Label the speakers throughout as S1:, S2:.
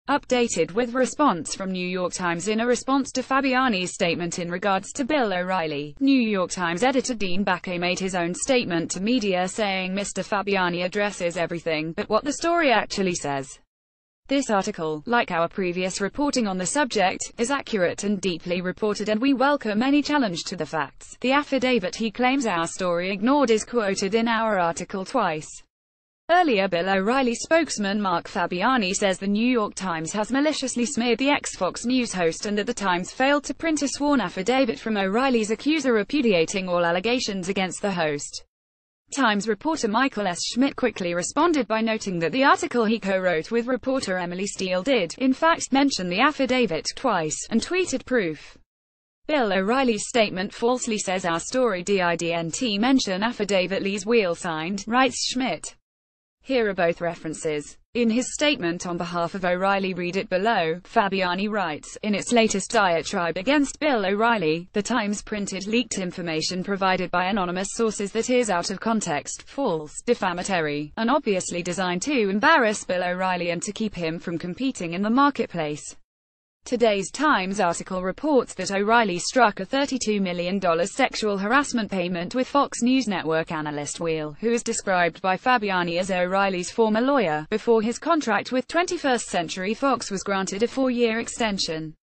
S1: Updated with response from New York Times. In a response to Fabiani's statement in regards to Bill O'Reilly, New York Times editor Dean Baquet made his own statement to media saying Mr. Fabiani addresses everything but what the story actually says. This article, like our previous reporting on the subject, is accurate and deeply reported, and we welcome any challenge to the facts. The affidavit he claims our story ignored is quoted in our article twice. Earlier, Bill O'Reilly spokesman Mark Fabiani says the New York Times has maliciously smeared the ex-Fox News host and that the Times failed to print a sworn affidavit from O'Reilly's accuser repudiating all allegations against the host. Times reporter Michael S. Schmidt quickly responded by noting that the article he co-wrote with reporter Emily Steele did, in fact, mention the affidavit twice, and tweeted proof. Bill O'Reilly's statement falsely says our story didn't mention affidavit Lee's wheel signed, writes Schmidt. Here are both references. In his statement on behalf of O'Reilly, read it below, Fabiani writes, in its latest diatribe against Bill O'Reilly, the Times printed leaked information provided by anonymous sources that is out of context, false, defamatory, and obviously designed to embarrass Bill O'Reilly and to keep him from competing in the marketplace. Today's Times article reports that O'Reilly struck a $32 million sexual harassment payment with Fox News Network analyst Wheel, who is described by Fabiani as O'Reilly's former lawyer, before his contract with 21st Century Fox was granted a 4-year extension.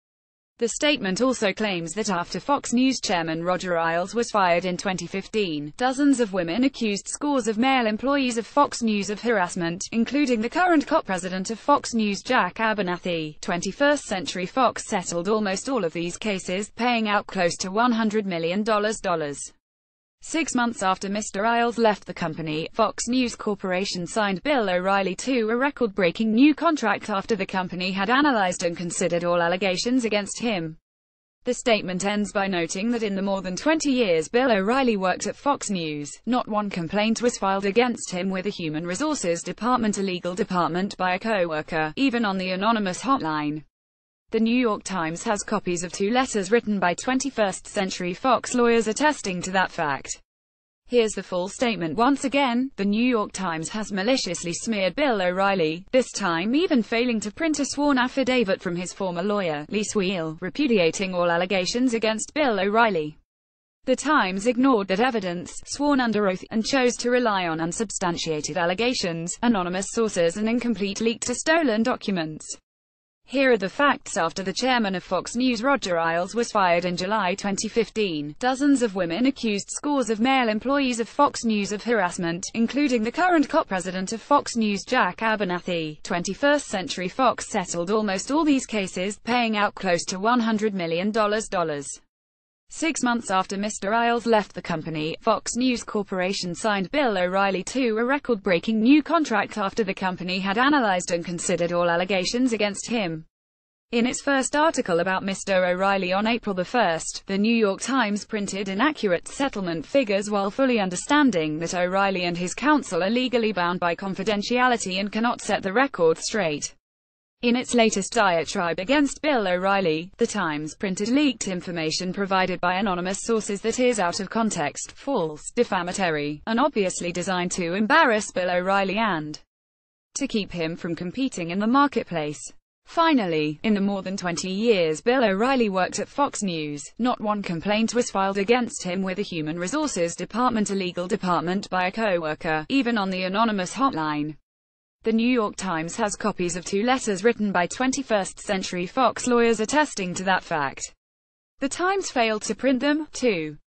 S1: The statement also claims that after Fox News chairman Roger Ailes was fired in 2015, dozens of women accused scores of male employees of Fox News of harassment, including the current co-president of Fox News Jack Abernathy. 21st Century Fox settled almost all of these cases, paying out close to $100 million. 6 months after Mr. Ailes left the company, Fox News Corporation signed Bill O'Reilly to a record-breaking new contract after the company had analyzed and considered all allegations against him. The statement ends by noting that in the more than 20 years Bill O'Reilly worked at Fox News, not one complaint was filed against him with the Human Resources Department, a legal department, by a co-worker, even on the anonymous hotline. The New York Times has copies of 2 letters written by 21st Century Fox lawyers attesting to that fact. Here's the full statement once again. The New York Times has maliciously smeared Bill O'Reilly, this time even failing to print a sworn affidavit from his former lawyer, Lee Wheel, repudiating all allegations against Bill O'Reilly. The Times ignored that evidence, sworn under oath, and chose to rely on unsubstantiated allegations, anonymous sources, and incomplete, leaked or stolen documents. Here are the facts. After the chairman of Fox News Roger Ailes was fired in July 2015, dozens of women accused scores of male employees of Fox News of harassment, including the current co-president of Fox News Jack Abernathy. 21st Century Fox settled almost all these cases, paying out close to $100 million. 6 months after Mr. Ailes left the company, Fox News Corporation signed Bill O'Reilly to a record-breaking new contract after the company had analyzed and considered all allegations against him. In its first article about Mr. O'Reilly on April 1, the New York Times printed inaccurate settlement figures while fully understanding that O'Reilly and his counsel are legally bound by confidentiality and cannot set the record straight. In its latest diatribe against Bill O'Reilly, the Times printed leaked information provided by anonymous sources that is out of context, false, defamatory, and obviously designed to embarrass Bill O'Reilly and to keep him from competing in the marketplace. Finally, in the more than 20 years Bill O'Reilly worked at Fox News, not one complaint was filed against him with the Human Resources Department, a legal department, by a co-worker, even on the anonymous hotline. The New York Times has copies of 2 letters written by 21st Century Fox lawyers attesting to that fact. The Times failed to print them. 2.